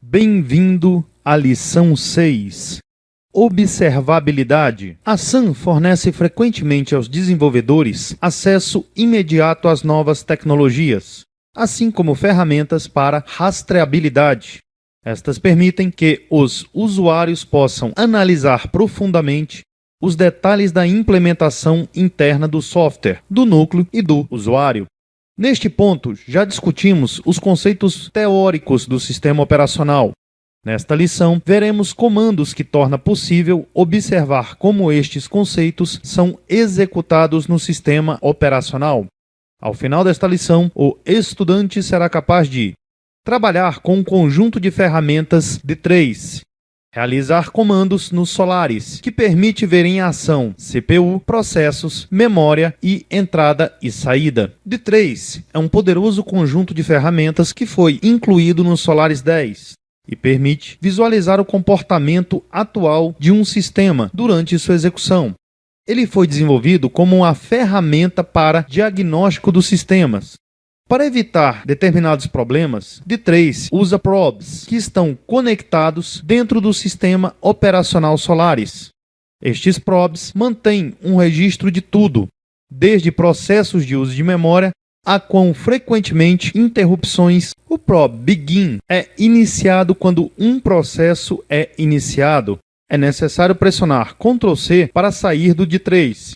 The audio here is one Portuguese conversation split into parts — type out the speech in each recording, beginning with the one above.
Bem-vindo à lição 6. Observabilidade. A SAM fornece frequentemente aos desenvolvedores acesso imediato às novas tecnologias, assim como ferramentas para rastreabilidade. Estas permitem que os usuários possam analisar profundamente os detalhes da implementação interna do software, do núcleo e do usuário. Neste ponto, já discutimos os conceitos teóricos do sistema operacional. Nesta lição, veremos comandos que tornam possível observar como estes conceitos são executados no sistema operacional. Ao final desta lição, o estudante será capaz de trabalhar com um conjunto de ferramentas D3, realizar comandos no Solaris, que permite ver em ação CPU, processos, memória e entrada e saída. D3 é um poderoso conjunto de ferramentas que foi incluído no Solaris 10 e permite visualizar o comportamento atual de um sistema durante sua execução. Ele foi desenvolvido como uma ferramenta para diagnóstico dos sistemas. Para evitar determinados problemas, D3 usa probes que estão conectados dentro do sistema operacional Solaris. Estes probes mantêm um registro de tudo, desde processos de uso de memória a quão frequentemente interrupções. O probe begin é iniciado quando um processo é iniciado. É necessário pressionar Ctrl+C para sair do D3.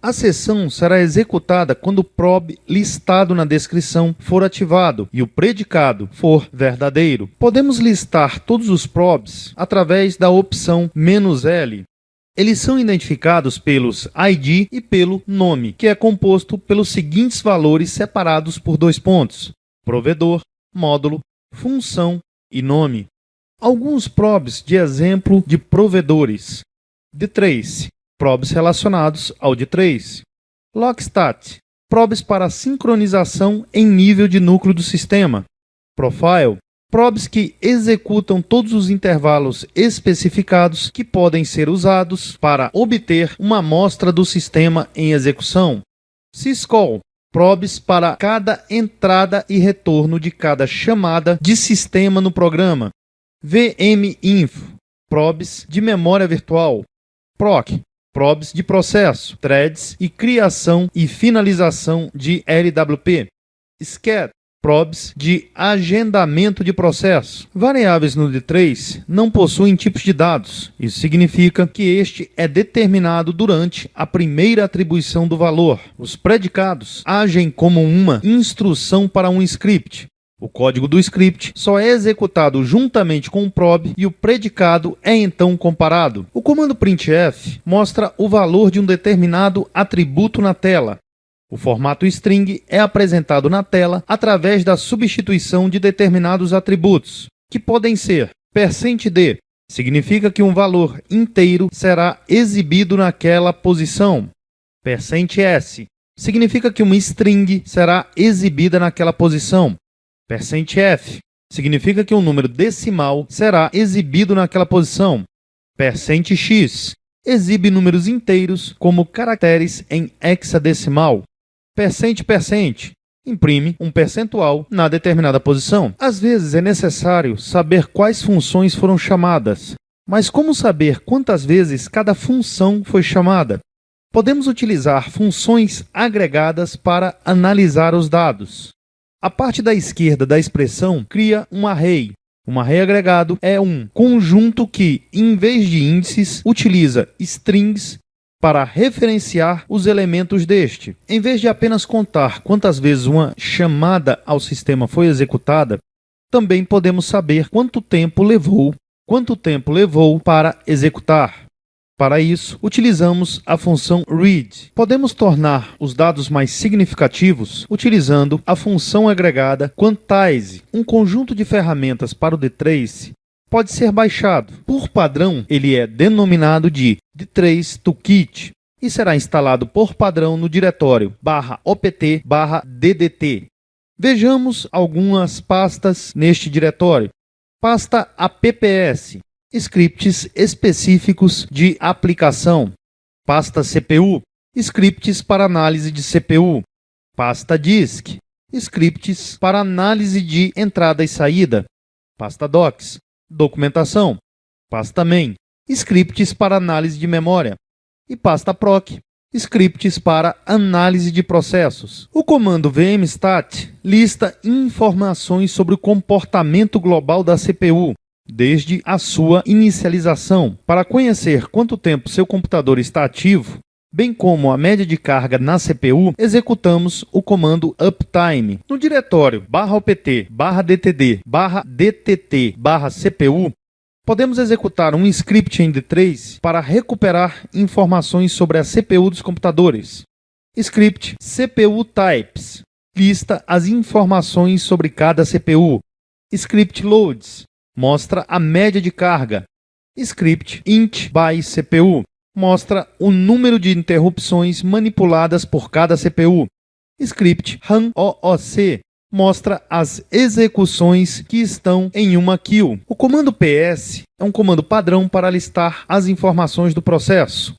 A sessão será executada quando o probe listado na descrição for ativado e o predicado for verdadeiro. Podemos listar todos os probes através da opção "-L". Eles são identificados pelos ID e pelo nome, que é composto pelos seguintes valores separados por 2 pontos: provedor, módulo, função e nome. Alguns probes de exemplo de provedores. D3. Probes relacionados ao D3. Logstat. Probes para sincronização em nível de núcleo do sistema. Profile. Probes que executam todos os intervalos especificados que podem ser usados para obter uma amostra do sistema em execução. Syscall. Probes para cada entrada e retorno de cada chamada de sistema no programa. VMinfo. Probes de memória virtual. Proc. Probes de processo, threads e criação e finalização de LWP. Scat. Probes de agendamento de processo. Variáveis no D3 não possuem tipos de dados. Isso significa que este é determinado durante a primeira atribuição do valor. Os predicados agem como uma instrução para um script. O código do script só é executado juntamente com o probe e o predicado é então comparado. O comando printf mostra o valor de um determinado atributo na tela. O formato string é apresentado na tela através da substituição de determinados atributos, que podem ser %d, significa que um valor inteiro será exibido naquela posição. %s, significa que uma string será exibida naquela posição. %f, significa que um número decimal será exibido naquela posição. %x, exibe números inteiros como caracteres em hexadecimal. %%, imprime um percentual na determinada posição. Às vezes é necessário saber quais funções foram chamadas, mas como saber quantas vezes cada função foi chamada? Podemos utilizar funções agregadas para analisar os dados. A parte da esquerda da expressão cria um array. Um array agregado é um conjunto que, em vez de índices, utiliza strings para referenciar os elementos deste. Em vez de apenas contar quantas vezes uma chamada ao sistema foi executada, também podemos saber quanto tempo levou para executar. Para isso, utilizamos a função read. Podemos tornar os dados mais significativos utilizando a função agregada quantize. Um conjunto de ferramentas para o D3 pode ser baixado. Por padrão, ele é denominado de D3 Toolkit e será instalado por padrão no diretório /opt/ddt. Vejamos algumas pastas neste diretório. Pasta apps. Scripts específicos de aplicação. Pasta CPU, scripts para análise de CPU. Pasta disk, scripts para análise de entrada e saída. Pasta docs, documentação, pasta main, scripts para análise de memória e pasta proc, scripts para análise de processos. O comando vmstat lista informações sobre o comportamento global da CPU, desde a sua inicialização. Para conhecer quanto tempo seu computador está ativo, bem como a média de carga na CPU, executamos o comando uptime. No diretório /opt, /dtd, /dtt, /cpu, podemos executar um script em D3 para recuperar informações sobre a CPU dos computadores. Script CPU types lista as informações sobre cada CPU. Script loads mostra a média de carga. Script int by CPU mostra o número de interrupções manipuladas por cada CPU. Script runOOC mostra as execuções que estão em uma queue. O comando ps é um comando padrão para listar as informações do processo.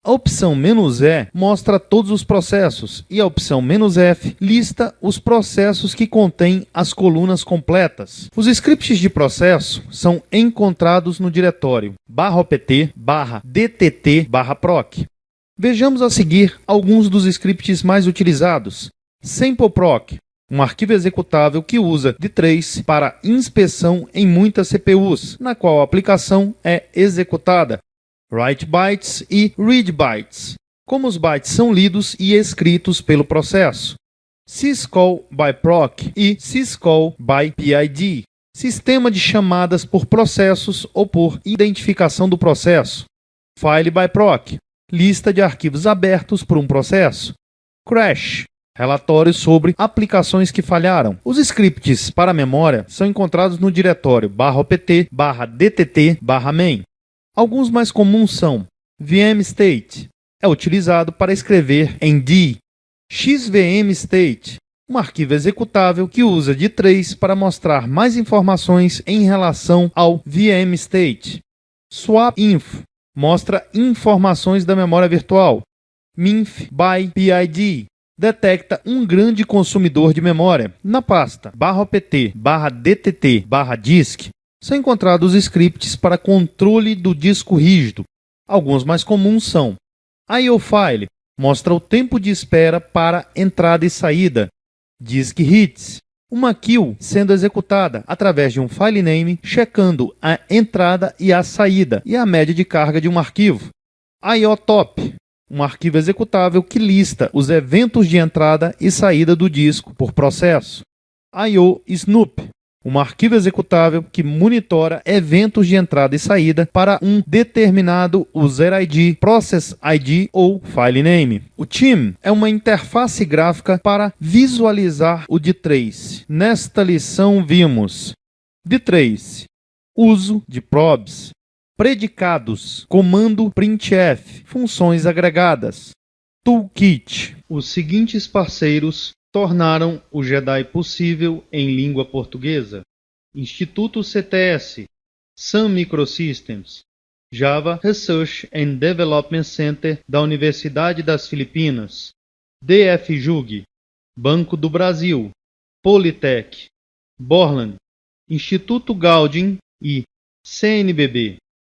A opção "-e" mostra todos os processos e a opção "-f" lista os processos que contêm as colunas completas. Os scripts de processo são encontrados no diretório /opt, /dtt, /proc. Vejamos a seguir alguns dos scripts mais utilizados. sampleproc, um arquivo executável que usa D3 para inspeção em muitas CPUs, na qual a aplicação é executada. Write bytes e read bytes, como os bytes são lidos e escritos pelo processo. syscall by proc e syscall by PID, sistema de chamadas por processos ou por identificação do processo. File by proc, lista de arquivos abertos por um processo. Crash, relatórios sobre aplicações que falharam. Os scripts para a memória são encontrados no diretório /opt, /dtt, /main. Alguns mais comuns são vmstate, é utilizado para escrever em D. xvmstate, um arquivo executável que usa D3 para mostrar mais informações em relação ao vmstate. swapinfo, mostra informações da memória virtual. minf by PID, detecta um grande consumidor de memória. Na pasta /opt, /dtt, /disk são encontrados scripts para controle do disco rígido. Alguns mais comuns são IOFile, mostra o tempo de espera para entrada e saída. Disk hits, uma queue sendo executada através de um file name, checando a entrada e a saída e a média de carga de um arquivo. IOTop, um arquivo executável que lista os eventos de entrada e saída do disco por processo. IOSnoop, um arquivo executável que monitora eventos de entrada e saída para um determinado user ID, process ID ou file name. O TIM é uma interface gráfica para visualizar o D3. Nesta lição vimos D3, uso de probes, predicados, comando printf, funções agregadas, toolkit. Os seguintes parceiros tornaram o Jedi possível em língua portuguesa: Instituto CTS, Sun Microsystems, Java Research and Development Center da Universidade das Filipinas, DFJUG, Banco do Brasil, Politec, Borland, Instituto Gaudium e CNBB.